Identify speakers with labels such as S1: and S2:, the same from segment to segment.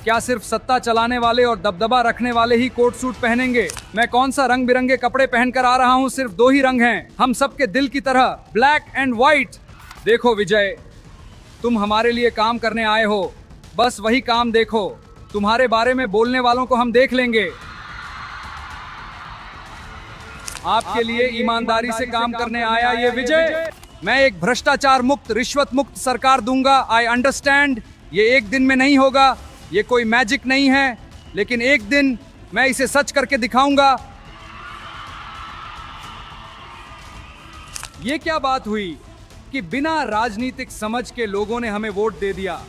S1: क्या सिर्फ सत्ता चलाने वाले और दबदबा रखने वाले ही कोट सूट पहनेंगे? मैं कौन सा रंग बिरंगे कपड़े पहनकर आ रहा हूँ? सिर्फ दो ही रंग हैं, हम सबके दिल की तरह, ब्लैक एंड व्हाइट। देखो विजय, तुम हमारे लिए काम करने आए हो, बस वही काम देखो। तुम्हारे बारे में बोलने वालों को हम देख लेंगे। आपके लिए ईमानदारी से काम करने आया ये विजय। मैं एक भ्रष्टाचार मुक्त, रिश्वत मुक्त सरकार दूंगा। आई अंडरस्टैंड, ये एक दिन में नहीं होगा, ये कोई मैजिक नहीं है, लेकिन एक दिन मैं इसे सच करके दिखाऊंगा। ये क्या बात हुई कि बिना राजनीतिक समझ के लोगों ने हमें वोट दे दिया।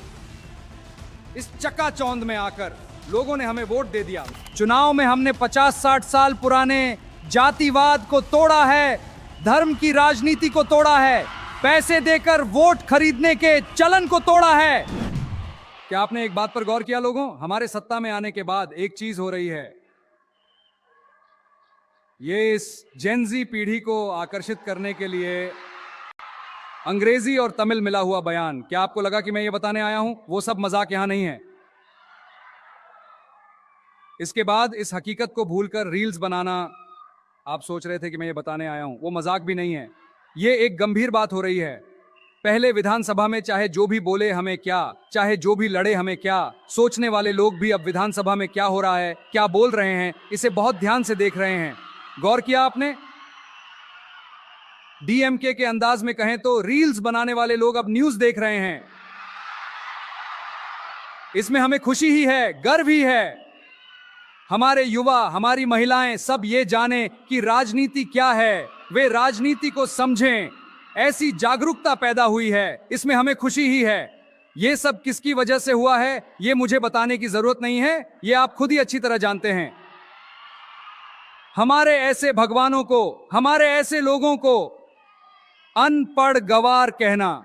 S1: इस चकाचौंध में आकर लोगों ने हमें वोट दे दिया। चुनाव में हमने 50-60 साल पुराने जातिवाद को तोड़ा है, धर्म की राजनीति को तोड़ा है, पैसे देकर वोट खरीदने के चलन को तोड़ा है। क्या आपने एक बात पर गौर किया लोगों? हमारे सत्ता में आने के बाद एक चीज हो रही है, ये इस जेनजी पीढ़ी को आकर्षित करने के लिए अंग्रेजी और तमिल मिला हुआ बयान। क्या आपको लगा कि मैं ये बताने आया हूं? वो सब मजाक यहां नहीं है। इसके बाद इस हकीकत को भूलकर रील्स बनाना आप सोच रहे थे कि मैं ये बताने आया हूं, वो मजाक भी नहीं है, ये एक गंभीर बात हो रही है। पहले विधानसभा में चाहे जो भी बोले हमें क्या, चाहे जो भी लड़े हमें क्या, सोचने वाले लोग भी अब विधानसभा में क्या हो रहा है, क्या बोल रहे हैं, इसे बहुत ध्यान से देख रहे हैं। गौर किया आपने? डीएमके के अंदाज में कहें तो रील्स बनाने वाले लोग अब न्यूज देख रहे हैं। इसमें हमें खुशी ही है, गर्व ही है। हमारे युवा, हमारी महिलाएं सब ये जाने कि राजनीति क्या है, वे राजनीति को समझें, ऐसी जागरूकता पैदा हुई है, इसमें हमें खुशी ही है। ये सब किसकी वजह से हुआ है ये मुझे बताने की जरूरत नहीं है, ये आप खुद ही अच्छी तरह जानते हैं। हमारे ऐसे भगवानों को, हमारे ऐसे लोगों को अनपढ़ गवार कहना,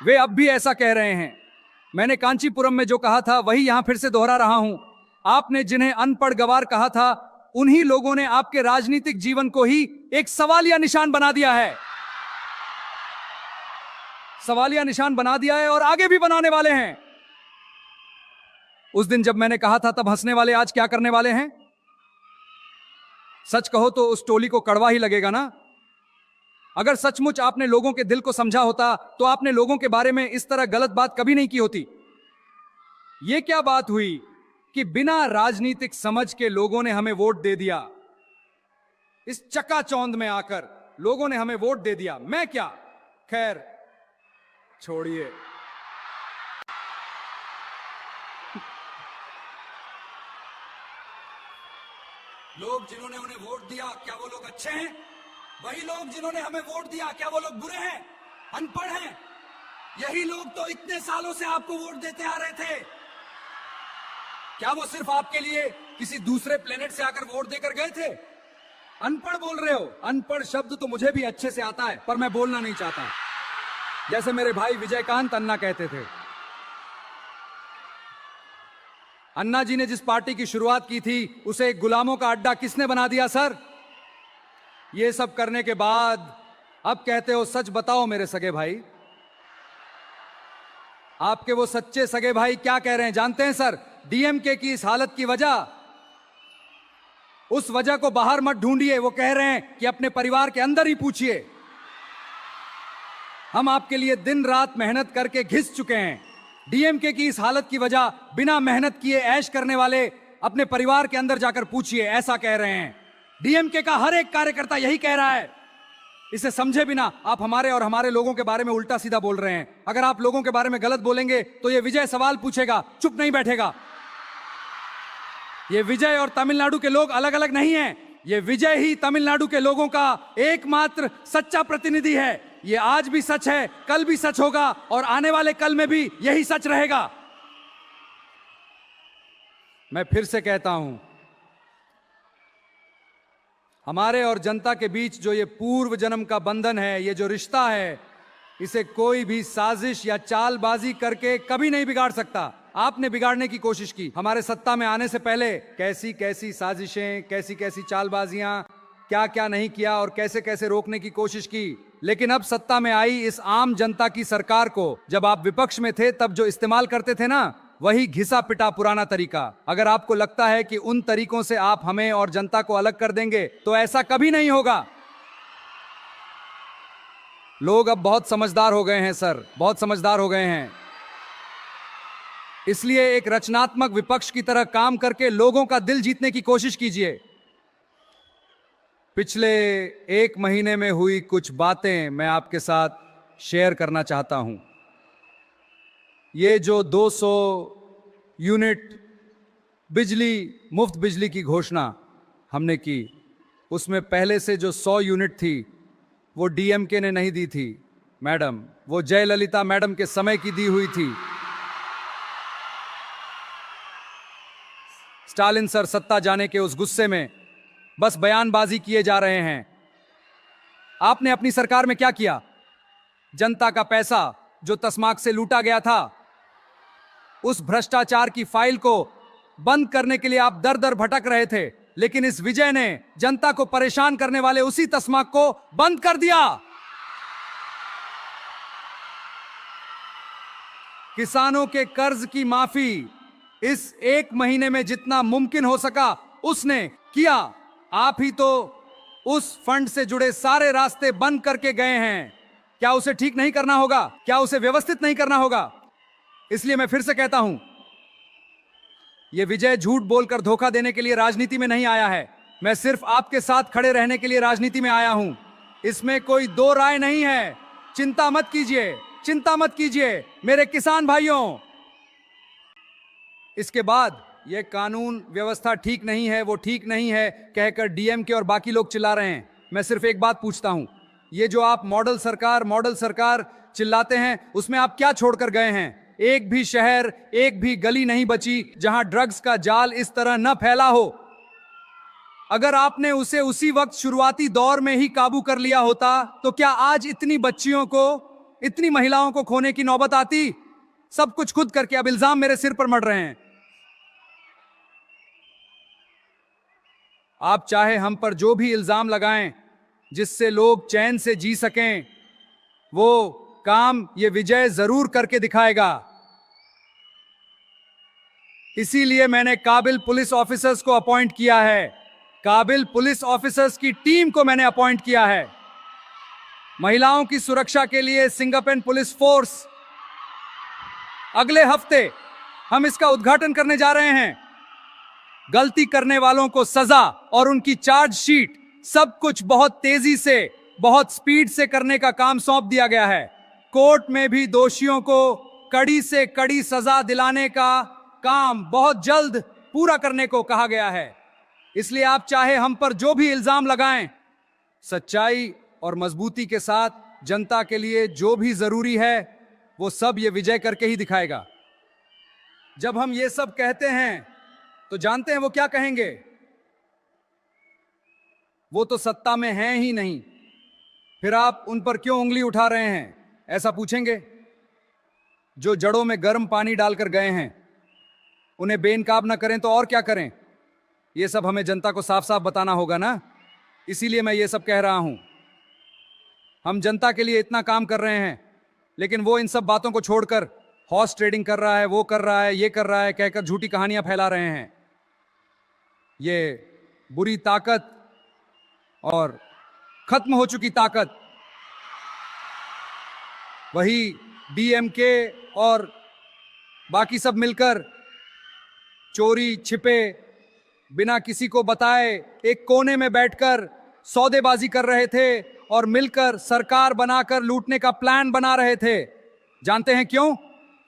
S1: वे अब भी ऐसा कह रहे हैं। मैंने कांचीपुरम में जो कहा था वही यहां फिर से दोहरा रहा हूं। आपने जिन्हें अनपढ़ गवार कहा था, उन्हीं लोगों ने आपके राजनीतिक जीवन को ही एक सवालिया निशान बना दिया है। सवालिया निशान बना दिया है और आगे भी बनाने वाले हैं। उस दिन जब मैंने कहा था तब हंसने वाले आज क्या करने वाले हैं? सच कहो तो उस टोली को कड़वा ही लगेगा ना। अगर सचमुच आपने लोगों के दिल को समझा होता तो आपने लोगों के बारे में इस तरह गलत बात कभी नहीं की होती। यह क्या बात हुई कि बिना राजनीतिक समझ के लोगों ने हमें वोट दे दिया। इस चकाचौंध में आकर लोगों ने हमें वोट दे दिया। मैं क्या, खैर छोड़िए। लोग जिन्होंने उन्हें वोट दिया, क्या वो लोग अच्छे हैं? वही लोग जिन्होंने हमें वोट दिया, क्या वो लोग बुरे हैं, अनपढ़ हैं? यही लोग तो इतने सालों से आपको वोट देते आ रहे थे। क्या वो सिर्फ आपके लिए किसी दूसरे प्लेनेट से आकर वोट देकर गए थे? अनपढ़ बोल रहे हो? अनपढ़ शब्द तो मुझे भी अच्छे से आता है, पर मैं बोलना नहीं चाहता। जैसे मेरे भाई विजयकांत अन्ना कहते थे। अन्ना जी ने जिस पार्टी की शुरुआत की थी उसे एक गुलामों का अड्डा किसने बना दिया सर? ये सब करने के बाद अब कहते हो सच बताओ मेरे सगे भाई। आपके वो सच्चे सगे भाई क्या कह रहे हैं जानते हैं सर? डीएमके की इस हालत की वजह, उस वजह को बाहर मत ढूंढिए। वो कह रहे हैं कि अपने परिवार के अंदर ही पूछिए। हम आपके लिए दिन रात मेहनत करके घिस चुके हैं। डीएमके की इस हालत की वजह बिना मेहनत किए ऐश करने वाले अपने परिवार के अंदर जाकर पूछिए, ऐसा कह रहे हैं। डीएमके का हर एक कार्यकर्ता यही कह रहा है। इसे समझे बिना आप हमारे और हमारे लोगों के बारे में उल्टा सीधा बोल रहे हैं। अगर आप लोगों के बारे में गलत बोलेंगे तो ये विजय सवाल पूछेगा, चुप नहीं बैठेगा। ये विजय और तमिलनाडु के लोग अलग अलग नहीं हैं। ये विजय ही तमिलनाडु के लोगों का एकमात्र सच्चा प्रतिनिधि है। ये आज भी सच है, कल भी सच होगा और आने वाले कल में भी यही सच रहेगा। मैं फिर से कहता हूं, हमारे और जनता के बीच जो ये पूर्व जन्म का बंधन है, ये जो रिश्ता है, इसे कोई भी साजिश या चालबाजी करके कभी नहीं बिगाड़ सकता। आपने बिगाड़ने की कोशिश की। हमारे सत्ता में आने से पहले कैसी कैसी साजिशें, कैसी कैसी चालबाजियां, क्या क्या नहीं किया और कैसे कैसे रोकने की कोशिश की, लेकिन अब सत्ता में आई इस आम जनता की सरकार को जब आप विपक्ष में थे तब जो इस्तेमाल करते थे ना, वही घिसा पिटा पुराना तरीका। अगर आपको लगता है कि उन तरीकों से आप हमें और जनता को अलग कर देंगे तो ऐसा कभी नहीं होगा। लोग अब बहुत समझदार हो गए हैं सर, बहुत समझदार हो गए हैं। इसलिए एक रचनात्मक विपक्ष की तरह काम करके लोगों का दिल जीतने की कोशिश कीजिए। पिछले 1 महीने में हुई कुछ बातें मैं आपके साथ शेयर करना चाहता हूं। ये जो 200 यूनिट बिजली, मुफ्त बिजली की घोषणा हमने की, उसमें पहले से जो 100 यूनिट थी वो डीएमके ने नहीं दी थी मैडम, वो जयललिता मैडम के समय की दी हुई थी। स्टालिन सर सत्ता जाने के उस गुस्से में बस बयानबाजी किए जा रहे हैं। आपने अपनी सरकार में क्या किया? जनता का पैसा जो तस्माक से लूटा गया था, उस भ्रष्टाचार की फाइल को बंद करने के लिए आप दर दर भटक रहे थे, लेकिन इस विजय ने जनता को परेशान करने वाले उसी तस्माक को बंद कर दिया। किसानों के कर्ज की माफी इस 1 महीने में जितना मुमकिन हो सका उसने किया। आप ही तो उस फंड से जुड़े सारे रास्ते बंद करके गए हैं। क्या उसे ठीक नहीं करना होगा? क्या उसे व्यवस्थित नहीं करना होगा? इसलिए मैं फिर से कहता हूं, यह विजय झूठ बोलकर धोखा देने के लिए राजनीति में नहीं आया है। मैं सिर्फ आपके साथ खड़े रहने के लिए राजनीति में आया हूं। इसमें कोई दो राय नहीं है। चिंता मत कीजिए, चिंता मत कीजिए मेरे किसान भाइयों। इसके बाद यह कानून व्यवस्था ठीक नहीं है, वो ठीक नहीं है कहकर डीएमके और बाकी लोग चिल्ला रहे हैं। मैं सिर्फ एक बात पूछता हूं, ये जो आप मॉडल सरकार चिल्लाते हैं, उसमें आप क्या छोड़कर गए हैं? एक भी शहर, एक भी गली नहीं बची जहां ड्रग्स का जाल इस तरह न फैला हो। अगर आपने उसे उसी वक्त शुरुआती दौर में ही काबू कर लिया होता तो क्या आज इतनी बच्चियों को, इतनी महिलाओं को खोने की नौबत आती? सब कुछ खुद करके अब इल्जाम मेरे सिर पर मढ़ रहे हैं। आप चाहे हम पर जो भी इल्जाम लगाएं जिससे लोग चैन से जी सकें, वो काम ये विजय जरूर करके दिखाएगा। इसीलिए मैंने काबिल पुलिस ऑफिसर्स को अपॉइंट किया है। काबिल पुलिस ऑफिसर्स की टीम को मैंने अपॉइंट किया है। महिलाओं की सुरक्षा के लिए सिंगापेन पुलिस फोर्स, अगले हफ्ते हम इसका उद्घाटन करने जा रहे हैं। गलती करने वालों को सजा और उनकी चार्जशीट, सब कुछ बहुत तेजी से, बहुत स्पीड से करने का काम सौंप दिया गया है। कोर्ट में भी दोषियों को कड़ी से कड़ी सजा दिलाने का काम बहुत जल्द पूरा करने को कहा गया है। इसलिए आप चाहे हम पर जो भी इल्जाम लगाएं, सच्चाई और मजबूती के साथ जनता के लिए जो भी जरूरी है वो सब ये विजय करके ही दिखाएगा। जब हम ये सब कहते हैं तो जानते हैं वो क्या कहेंगे? वो तो सत्ता में हैं ही नहीं, फिर आप उन पर क्यों उंगली उठा रहे हैं, ऐसा पूछेंगे। जो जड़ों में गर्म पानी डालकर गए हैं उन्हें बेनकाब ना करें तो और क्या करें? ये सब हमें जनता को साफ साफ बताना होगा ना। इसीलिए मैं ये सब कह रहा हूं। हम जनता के लिए इतना काम कर रहे हैं, लेकिन वो इन सब बातों को छोड़कर हॉर्स ट्रेडिंग कर रहा है, वो कर रहा है, ये कर रहा है कहकर झूठी कहानियां फैला रहे हैं। ये बुरी ताकत और खत्म हो चुकी ताकत, वही डीएमके और बाकी सब मिलकर चोरी छिपे, बिना किसी को बताए एक कोने में बैठकर सौदेबाजी कर रहे थे और मिलकर सरकार बनाकर लूटने का प्लान बना रहे थे। जानते हैं क्यों?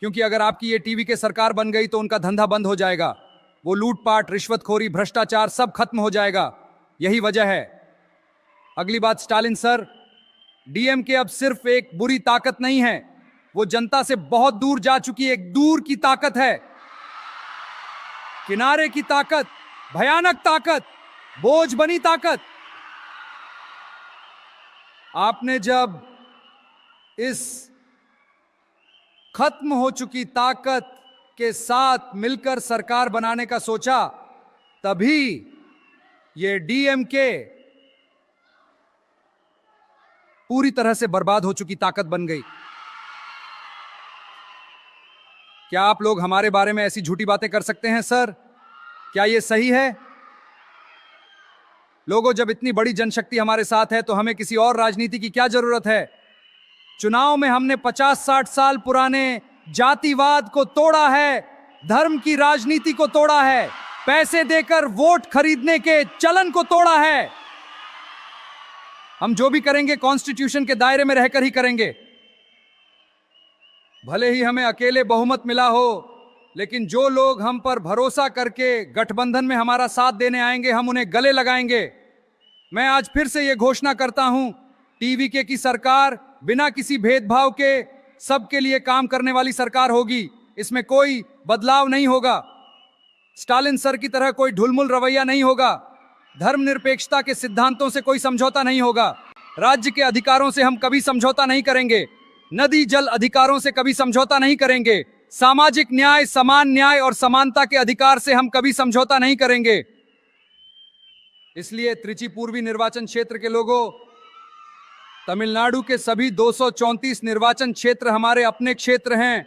S1: क्योंकि अगर आपकी ये टीवी के सरकार बन गई तो उनका धंधा बंद हो जाएगा। वो लूटपाट, रिश्वतखोरी, भ्रष्टाचार सब खत्म हो जाएगा। यही वजह है। अगली बात स्टालिन सर, डीएमके अब सिर्फ एक बुरी ताकत नहीं है, वो जनता से बहुत दूर जा चुकी एक दूर की ताकत है। किनारे की ताकत, भयानक ताकत, बोझ बनी ताकत। आपने जब इस खत्म हो चुकी ताकत के साथ मिलकर सरकार बनाने का सोचा, तभी ये डीएमके पूरी तरह से बर्बाद हो चुकी ताकत बन गई। क्या आप लोग हमारे बारे में ऐसी झूठी बातें कर सकते हैं सर? क्या यह सही है? लोगों, जब इतनी बड़ी जनशक्ति हमारे साथ है तो हमें किसी और राजनीति की क्या जरूरत है? चुनाव में हमने 50-60 साल पुराने जातिवाद को तोड़ा है, धर्म की राजनीति को तोड़ा है, पैसे देकर वोट खरीदने के चलन को तोड़ा है। हम जो भी करेंगे कॉन्स्टिट्यूशन के दायरे में रहकर ही करेंगे। भले ही हमें अकेले बहुमत मिला हो, लेकिन जो लोग हम पर भरोसा करके गठबंधन में हमारा साथ देने आएंगे, हम उन्हें गले लगाएंगे। मैं आज फिर से यह घोषणा करता हूं, टीवीके की सरकार बिना किसी भेदभाव के सबके लिए काम करने वाली सरकार होगी। इसमें कोई बदलाव नहीं होगा। स्टालिन सर की तरह कोई ढुलमुल रवैया नहीं होगा। धर्मनिरपेक्षता के सिद्धांतों से कोई समझौता नहीं होगा। राज्य के अधिकारों से हम कभी समझौता नहीं करेंगे। नदी जल अधिकारों से कभी समझौता नहीं करेंगे। सामाजिक न्याय, समान न्याय और समानता के अधिकार से हम कभी समझौता नहीं करेंगे। इसलिए त्रिची पूर्वी निर्वाचन क्षेत्र के लोगों, तमिलनाडु के सभी 234 निर्वाचन क्षेत्र हमारे अपने क्षेत्र हैं।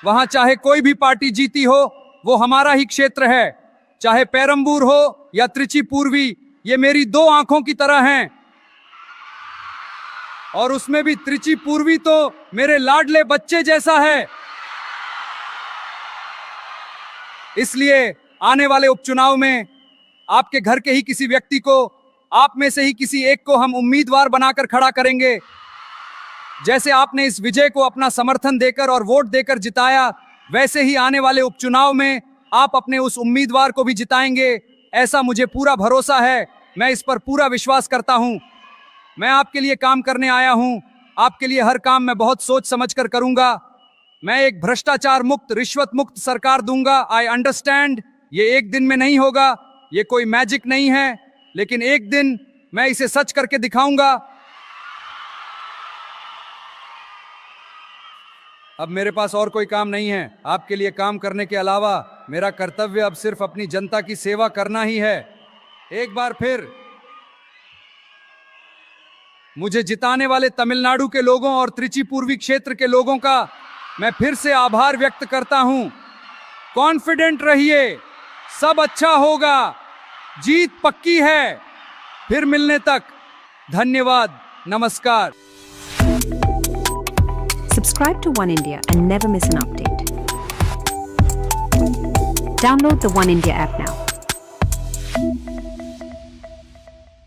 S1: वहां चाहे कोई भी पार्टी जीती हो, वो हमारा ही क्षेत्र है। चाहे पेरंबूर हो या त्रिची पूर्वी, ये मेरी दो आंखों की तरह हैं। और उसमें भी त्रिची पूर्वी तो मेरे लाडले बच्चे जैसा है। इसलिए आने वाले उपचुनाव में आपके घर के ही किसी व्यक्ति को, आप में से ही किसी एक को हम उम्मीदवार बनाकर खड़ा करेंगे। जैसे आपने इस विजय को अपना समर्थन देकर और वोट देकर जिताया, वैसे ही आने वाले उपचुनाव में आप अपने उस उम्मीदवार को भी जिताएंगे। ऐसा मुझे पूरा भरोसा है। मैं इस पर पूरा विश्वास करता हूं। मैं आपके लिए काम करने आया हूं। आपके लिए हर काम मैं बहुत सोच समझकर करूंगा। मैं एक भ्रष्टाचार मुक्त, रिश्वत मुक्त सरकार दूंगा। I understand. ये एक दिन में नहीं होगा, ये कोई मैजिक नहीं है, लेकिन एक दिन मैं इसे सच करके दिखाऊंगा। अब मेरे पास और कोई काम नहीं है। आपके लिए काम करने के अलावा मेरा कर्तव्य अब सिर्फ अपनी जनता की सेवा करना ही है। एक बार फिर मुझे जिताने वाले तमिलनाडु के लोगों और त्रिची पूर्वी क्षेत्र के लोगों का मैं फिर से आभार व्यक्त करता हूं। कॉन्फिडेंट रहिए, सब अच्छा होगा, जीत पक्की है। फिर मिलने तक धन्यवाद, नमस्कार।
S2: Subscribe to One India and never miss an update. Download the One India app now.